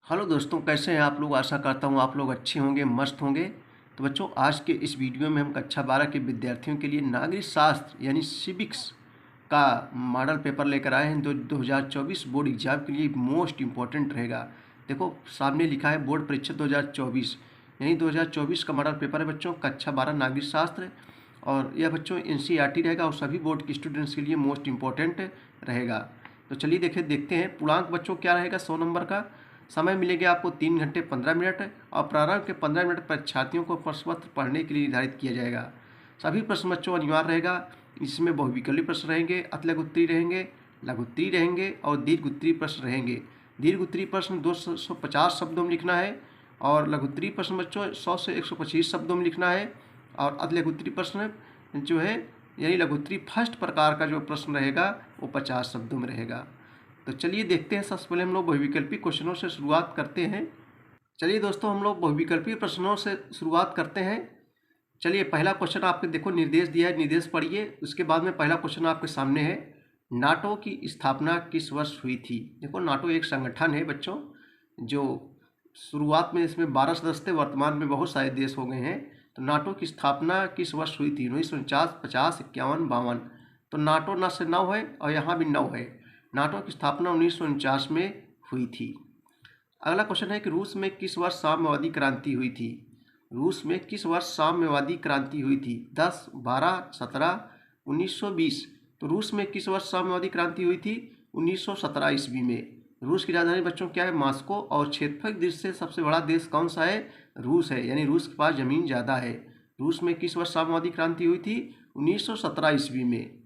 Hello दोस्तों, कैसे हैं आप लोग। आशा करता हूँ आप लोग अच्छे होंगे, मस्त होंगे। तो बच्चों, आज के इस वीडियो में हम कक्षा 12 के विद्यार्थियों के लिए नागरिक शास्त्र यानी सिविक्स का मॉडल पेपर लेकर आए हैं। 2024 बोर्ड एग्जाम के लिए मोस्ट इम्पॉर्टेंट रहेगा। देखो, सामने लिखा है बोर्ड परीक्षा 2024, यानी 2024 का मॉडल पेपर है बच्चों, कक्षा 12 नागरिक शास्त्र। और यह बच्चों NCERT रहेगा और सभी बोर्ड के स्टूडेंट्स के लिए मोस्ट इम्पॉर्टेंट रहेगा। तो चलिए देखते हैं। पूर्णांक बच्चों क्या रहेगा 100 नंबर का। समय मिलेगा आपको 3 घंटे 15 मिनट और प्रारंभ के 15 मिनट परीक्षार्थियों को प्रश्न पत्र पढ़ने के लिए निर्धारित किया जाएगा। सभी प्रश्न बच्चों अनिवार्य रहेगा। इसमें बहुविकल्पी प्रश्न रहेंगे, अतिलघु उत्तरीय रहेंगे, लघु उत्तरीय रहेंगे और दीर्घ उत्तरीय प्रश्न रहेंगे। दीर्घ उत्तरीय प्रश्न 250 शब्दों में लिखना है और लघु उत्तरीय प्रश्न बच्चों 100 से 125 शब्दों में लिखना है। और अतिलघु उत्तरीय प्रश्न जो है यानी लघु उत्तरीय फर्स्ट प्रकार का जो प्रश्न रहेगा वो 50 शब्दों में रहेगा। तो चलिए देखते हैं। सबसे पहले हम लोग बहुविकल्पी क्वेश्चनों से शुरुआत करते हैं। चलिए दोस्तों, हम लोग बहुविकल्पी प्रश्नों से शुरुआत करते हैं। चलिए, पहला क्वेश्चन आपके देखो निर्देश दिया है, निर्देश पढ़िए। उसके बाद में पहला क्वेश्चन आपके सामने है, नाटो की स्थापना किस वर्ष हुई थी। देखो, नाटो एक संगठन है बच्चों, जो शुरुआत में इसमें 12 सदस्य थे, वर्तमान में बहुत सारे देश हो गए हैं। तो नाटो की स्थापना किस वर्ष हुई थी? 1949, 50, 51, 52। तो नाटो न से 9 है और यहाँ भी 9 है। नाटो की स्थापना 1949 में हुई थी। अगला क्वेश्चन है कि रूस में किस वर्ष साम्यवादी क्रांति हुई थी। रूस में किस वर्ष साम्यवादी क्रांति हुई थी? 10, 12, 17, 1920। तो रूस में किस वर्ष साम्यवादी क्रांति हुई थी? 1917 ईस्वी में। रूस की राजधानी बच्चों क्या है? मॉस्को। और क्षेत्रफल की दृष्टि से सबसे बड़ा देश कौन सा है? रूस है, यानी रूस के पास जमीन ज़्यादा है। रूस में किस वर्ष साम्यवादी क्रांति हुई थी? 1917 ईस्वी में।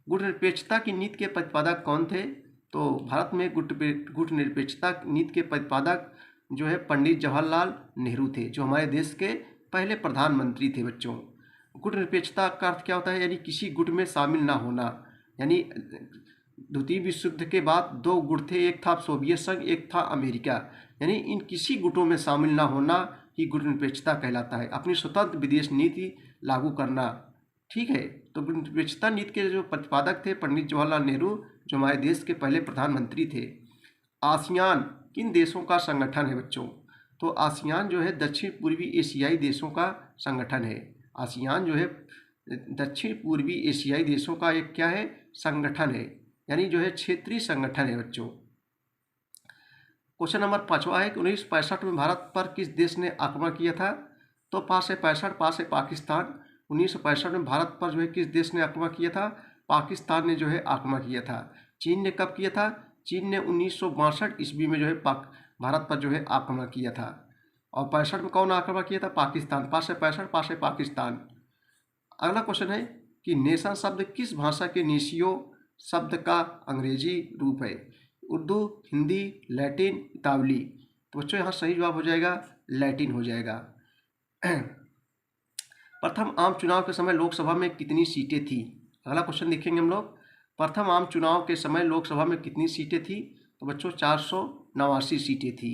गुटनिरपेक्षता की नीति के प्रतिपादक कौन थे? तो भारत में गुटनिरपेक्षता नीति के प्रतिपादक जो है पंडित जवाहरलाल नेहरू थे, जो हमारे देश के पहले प्रधानमंत्री थे बच्चों। गुटनिरपेक्षता का अर्थ क्या होता है? यानी किसी गुट में शामिल ना होना। यानी द्वितीय विश्व युद्ध के बाद 2 गुट थे, एक था सोवियत संघ, एक था अमेरिका। यानी इन किसी गुटों में शामिल ना होना ही गुटनिरपेक्षता कहलाता है। अपनी स्वतंत्र विदेश नीति लागू करना, ठीक है। तो गुटनिरपेक्षता नीति के जो प्रतिपादक थे पंडित जवाहरलाल नेहरू, जो हमारे देश के पहले प्रधानमंत्री थे। आसियान किन देशों का संगठन है बच्चों? तो आसियान जो है दक्षिण पूर्वी एशियाई देशों का संगठन है। आसियान जो है दक्षिण पूर्वी एशियाई देशों का एक क्या है? संगठन है, यानी जो है क्षेत्रीय संगठन है बच्चों। क्वेश्चन नंबर 5वां है कि 1965 में भारत पर किस देश ने आक्रमण किया था? तो पास है पाकिस्तान। 1965 में भारत पर जो है किस देश ने आक्रमण किया था? पाकिस्तान ने जो है आक्रमण किया था। चीन ने कब किया था? चीन ने 1962 ईस्वी में जो है भारत पर जो है आक्रमण किया था। और 65 में कौन आक्रमण किया था? पाकिस्तान। पास है पाकिस्तान। अगला क्वेश्चन है कि नेशन शब्द किस भाषा के नेशियो शब्द का अंग्रेजी रूप है? उर्दू, हिंदी, लैटिन, इतावली। तो बच्चों यहाँ सही जवाब हो जाएगा लैटिन हो जाएगा। प्रथम आम चुनाव के समय लोकसभा में कितनी सीटें थी? अगला क्वेश्चन देखेंगे हम लोग। प्रथम आम चुनाव के समय लोकसभा में कितनी सीटें थी? तो बच्चों 489 सीटें थी।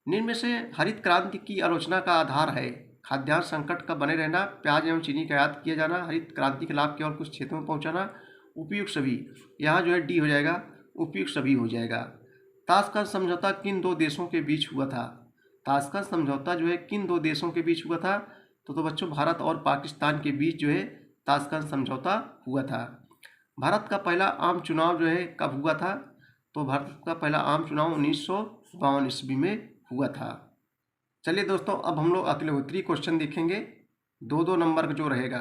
निम्न में से हरित क्रांति की आलोचना का आधार है? खाद्यान्न संकट का बने रहना, प्याज एवं चीनी का आयात किया जाना, हरित क्रांति के लाभ केवल कुछ क्षेत्रों में पहुंचाना, उपयुक्त सभी। यहाँ जो है डी हो जाएगा, उपयुक्त सभी हो जाएगा। ताशकंद समझौता किन 2 देशों के बीच हुआ था? ताशकंद समझौता जो है किन 2 देशों के बीच हुआ था? तो बच्चों भारत और पाकिस्तान के बीच जो है ताशकंद समझौता हुआ था। भारत का पहला आम चुनाव जो है कब हुआ था? तो भारत का पहला आम चुनाव 1952 ईस्वी में हुआ था। चलिए दोस्तों, अब हम लोग अतिलघुत्तरीय क्वेश्चन देखेंगे। 2-2 नंबर का जो रहेगा।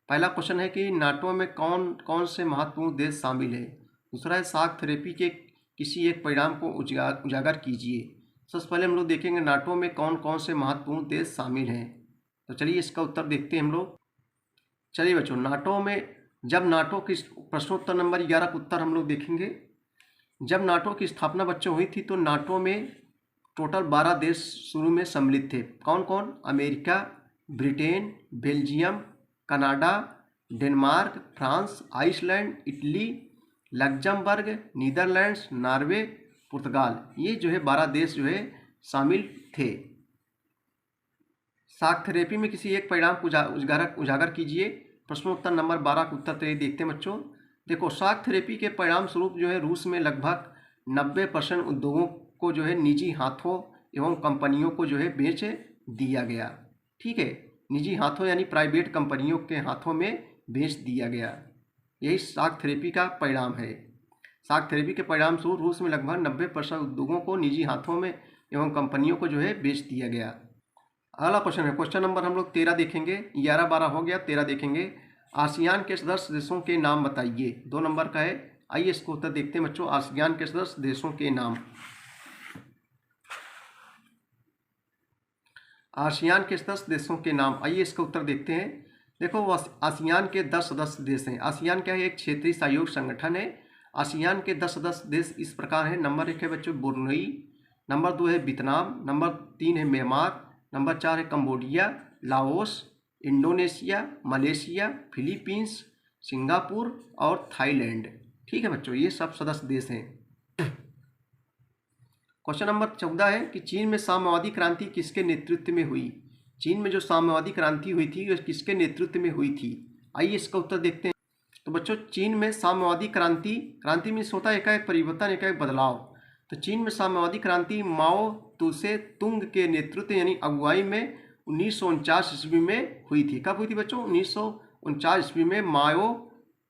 पहला क्वेश्चन है कि नाटो में कौन कौन से महत्वपूर्ण देश शामिल है? दूसरा है शॉक थेरेपी के किसी एक परिणाम को उजागर कीजिए। सबसे पहले हम लोग देखेंगे नाटो में कौन कौन से महत्वपूर्ण देश शामिल हैं। तो चलिए इसका उत्तर देखते हैं हम लोग। चलिए बच्चों, नाटो में जब नाटो की प्रश्नोत्तर नंबर 11 का उत्तर हम लोग देखेंगे। जब नाटो की स्थापना बच्चों हुई थी तो नाटो में टोटल 12 देश शुरू में सम्मिलित थे। कौन कौन? America, Britain, Belgium, Canada, Denmark, France, Iceland, Italy, Luxembourg, Netherlands, Norway, पुर्तगाल। ये जो है 12 देश जो है शामिल थे। शॉक थेरेपी में किसी एक परिणाम को उजागर कीजिए। प्रश्नोत्तर नंबर 12 का उत्तर तो ये देखते हैं बच्चों। देखो, शॉक थेरेपी के परिणाम स्वरूप जो है रूस में लगभग 90% उद्योगों को जो है निजी हाथों एवं कंपनियों को जो है बेच दिया गया। ठीक है, निजी हाथों यानी प्राइवेट कंपनियों के हाथों में बेच दिया गया। यही शाक थेरेपी का परिणाम है। शाक थेरेपी के परिणाम स्वरूप रूस में लगभग 90% उद्योगों को निजी हाथों में एवं कंपनियों को जो है बेच दिया गया। अगला क्वेश्चन है, क्वेश्चन नंबर हम लोग 13 देखेंगे। 11-12 हो गया, 13 देखेंगे। आसियान के सदस्य देशों के नाम बताइए। 2 नंबर का है। आइए इसको उत्तर देखते हैं बच्चों। आसियान के सदस्य देशों के नाम। आसियान के सदस्य देशों के नाम, आइए इसका उत्तर देखते हैं। देखो, आसियान के 10 सदस्य देश हैं। आसियान क्या है? एक क्षेत्रीय सहयोग संगठन है। आसियान के 10 सदस्य देश इस प्रकार हैं। नंबर 1 है बच्चों ब्रुनई, नंबर 2 है वियतनाम, नंबर 3 है म्यांमार, नंबर 4 है Cambodia, Laos, Indonesia, Malaysia, Philippines, Singapore और थाईलैंड। ठीक है बच्चों, ये सब सदस्य देश हैं। क्वेश्चन नंबर 14 है कि चीन में साम्यवादी क्रांति किसके नेतृत्व में हुई? चीन में जो साम्यवादी क्रांति हुई थी वह किसके नेतृत्व में हुई थी? आइए इसका उत्तर देखते हैं। तो बच्चों, चीन में साम्यवादी क्रांति मीन्स होता है एक परिवर्तन, एक बदलाव। तो चीन में साम्यवादी क्रांति माओ तुसे तुंग के नेतृत्व यानी अगुवाई में 1949 ईस्वी में हुई थी। कब हुई थी बच्चों? 1949 ईस्वी में माओ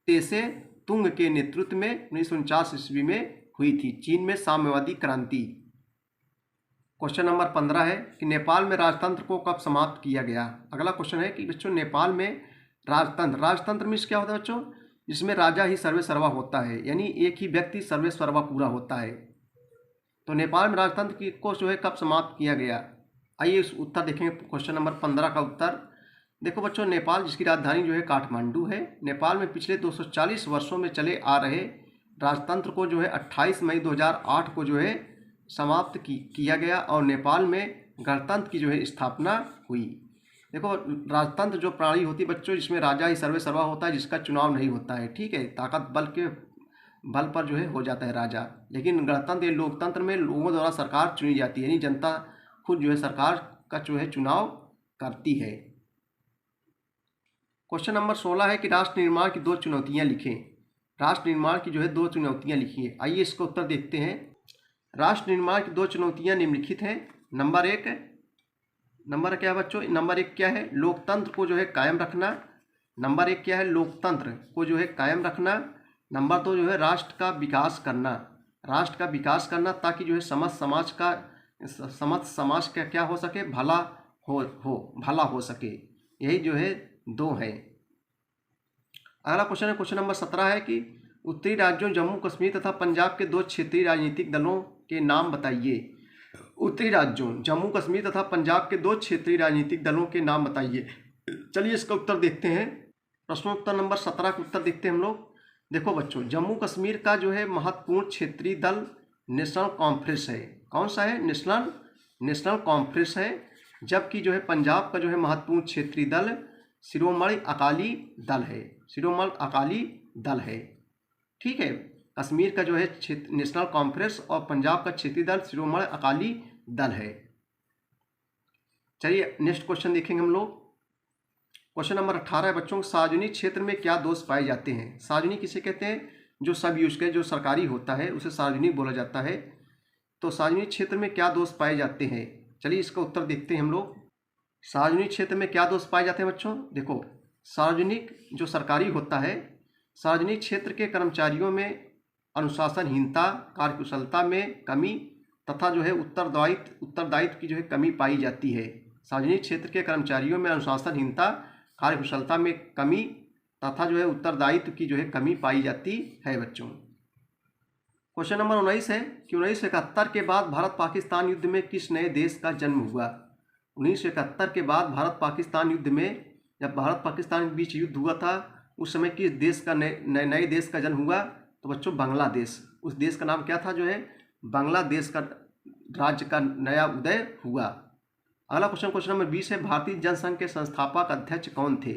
तेसे तुंग के नेतृत्व में 1949 ईस्वी में हुई थी चीन में साम्यवादी क्रांति। क्वेश्चन नंबर 15 है कि नेपाल में राजतंत्र को कब समाप्त किया गया? अगला क्वेश्चन है कि बच्चों नेपाल में राजतंत्र मीन्स क्या होता है बच्चों? जिसमें राजा ही सर्वे सर्वा होता है, यानी एक ही व्यक्ति सर्वे सर्वा पूरा होता है। तो नेपाल में राजतंत्र को जो है कब समाप्त किया गया? आइए इस उत्तर देखेंगे। क्वेश्चन नंबर 15 का उत्तर देखो बच्चों, नेपाल जिसकी राजधानी जो है काठमांडू है, नेपाल में पिछले 240 वर्षों में चले आ रहे राजतंत्र को जो है 28 मई 2008 को जो है समाप्त किया गया और नेपाल में गणतंत्र की जो है स्थापना हुई। देखो, राजतंत्र जो प्रणाली होती है बच्चों, जिसमें राजा ही सर्वे सर्वा होता है, जिसका चुनाव नहीं होता है। ठीक है, ताकत बल के बल पर जो है हो जाता है राजा। लेकिन गणतंत्र या लोकतंत्र में लोगों द्वारा सरकार चुनी जाती है, यानी जनता खुद जो है सरकार का जो है चुनाव करती है। क्वेश्चन नंबर 16 है कि राष्ट्र निर्माण की 2 चुनौतियां लिखें। राष्ट्र निर्माण की जो है 2 चुनौतियां लिखिए। आइए इसका उत्तर देखते हैं। राष्ट्र निर्माण की 2 चुनौतियां निम्नलिखित हैं। नंबर क्या है बच्चों? नंबर 1 क्या है? लोकतंत्र को जो है कायम रखना। नंबर 1 क्या है? लोकतंत्र को जो है कायम रखना। नंबर 2 जो है राष्ट्र का विकास करना। राष्ट्र का विकास करना ताकि जो है समस्त समाज का क्या हो सके? भला हो सके। यही जो है 2 है। अगला क्वेश्चन है, क्वेश्चन नंबर 17 है कि उत्तरी राज्यों जम्मू कश्मीर तथा पंजाब के 2 क्षेत्रीय राजनीतिक दलों के नाम बताइए। उत्तरी राज्यों जम्मू कश्मीर तथा पंजाब के 2 क्षेत्रीय राजनीतिक दलों के नाम बताइए। चलिए इसका उत्तर देखते हैं। प्रश्नोत्तर नंबर 17 का उत्तर देखते हैं हम लोग। देखो बच्चों, जम्मू कश्मीर का जो है महत्वपूर्ण क्षेत्रीय दल नेशनल कॉन्फ्रेंस है। कौन सा है? नेशनल कॉन्फ्रेंस है। जबकि जो है पंजाब का जो है महत्वपूर्ण क्षेत्रीय दल शिरोमणि अकाली दल है। शिरोमणि अकाली दल है। ठीक है, कश्मीर का जो है नेशनल कॉन्फ्रेंस और पंजाब का क्षेत्रीय दल शिरोमणि अकाली दल है। चलिए नेक्स्ट क्वेश्चन देखेंगे हम लोग। क्वेश्चन नंबर 18 है बच्चों, सार्वजनिक क्षेत्र में क्या दोष पाए जाते हैं? सार्वजनिक किसे कहते हैं? जो सब यूज के जो सरकारी होता है उसे सार्वजनिक बोला जाता है। तो सार्वजनिक क्षेत्र में क्या दोष पाए जाते हैं? चलिए इसका उत्तर देखते हैं हम लोग। सार्वजनिक क्षेत्र में क्या दोष पाए जाते हैं बच्चों? देखो, सार्वजनिक जो सरकारी होता है, सार्वजनिक क्षेत्र के कर्मचारियों में अनुशासनहीनता, कार्यकुशलता में कमी तथा जो है उत्तरदायित्व की जो है कमी पाई जाती है। सार्वजनिक क्षेत्र के कर्मचारियों में अनुशासनहीनता, कार्यकुशलता में कमी तथा जो है उत्तरदायित्व की जो है कमी पाई जाती है बच्चों। क्वेश्चन नंबर 19 है कि 1971 के बाद भारत पाकिस्तान युद्ध में किस नए देश का जन्म हुआ? 1971 के बाद भारत पाकिस्तान युद्ध में, जब भारत पाकिस्तान के बीच युद्ध हुआ था, उस समय किस देश का नए देश का जन्म हुआ? तो बच्चों बांग्लादेश। उस देश का नाम क्या था? जो है बांग्लादेश का राज्य का नया उदय हुआ। अगला क्वेश्चन नंबर 20 है, भारतीय जनसंघ के संस्थापक अध्यक्ष कौन थे?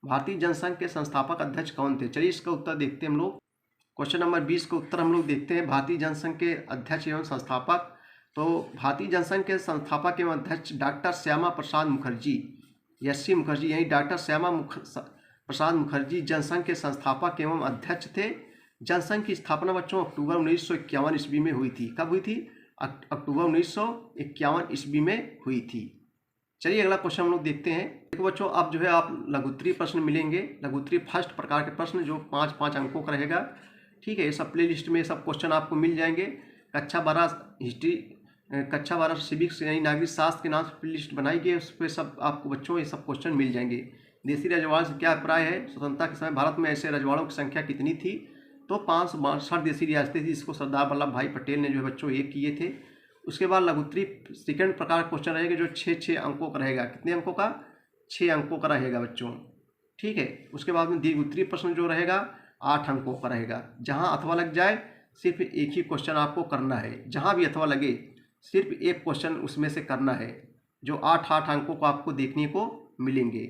भारतीय जनसंघ के संस्थापक अध्यक्ष कौन थे? चलिए इसका उत्तर देखते हैं हम लोग। क्वेश्चन नंबर 20 का उत्तर हम लोग देखते हैं। भारतीय जनसंघ के अध्यक्ष एवं संस्थापक, तो भारतीय जनसंघ के संस्थापक एवं अध्यक्ष डॉक्टर श्यामा प्रसाद मुखर्जी, एस.सी. मुखर्जी, यही डॉक्टर श्यामा प्रसाद मुखर्जी जनसंघ के संस्थापक एवं अध्यक्ष थे। जनसंघ की स्थापना बच्चों अक्टूबर 1951 ईस्वी में हुई थी। कब हुई थी? अक्टूबर 1951 ईस्वी में हुई थी। चलिए अगला क्वेश्चन हम लोग देखते हैं। देखो बच्चों, अब जो है आप लघुत्तरीय प्रश्न मिलेंगे, लघुत्तरीय फर्स्ट प्रकार के प्रश्न जो 5-5 अंकों का रहेगा। ठीक है, ये सब प्ले लिस्ट में सब क्वेश्चन आपको मिल जाएंगे। कक्षा 12 हिस्ट्री, कक्षा 12 सिविक्स यानी नागरिक शास्त्र के नाम से प्ले लिस्ट बनाई गई है, उस पर सब आपको बच्चों ये सब क्वेश्चन मिल जाएंगे। देसी रजवाड़ से क्या अभिप्राय है? स्वतंत्रता के समय भारत में ऐसे रजवाड़ों की संख्या कितनी थी? तो 562 देसी रियासतें थी, जिसको सरदार वल्लभ भाई पटेल ने जो है बच्चों एक किए थे। उसके बाद लघुत्तरीय सेकंड प्रकार का क्वेश्चन रहेगा जो 6-6 अंकों का रहेगा। कितने अंकों का? 6 अंकों का रहेगा बच्चों। ठीक है, उसके बाद में दीर्घोत्तरीय प्रश्न जो रहेगा 8 अंकों का रहेगा। जहां अथवा लग जाए सिर्फ एक ही क्वेश्चन आपको करना है, जहां भी अथवा लगे सिर्फ एक क्वेश्चन उसमें से करना है, जो 8-8 अंकों को आपको देखने को मिलेंगे।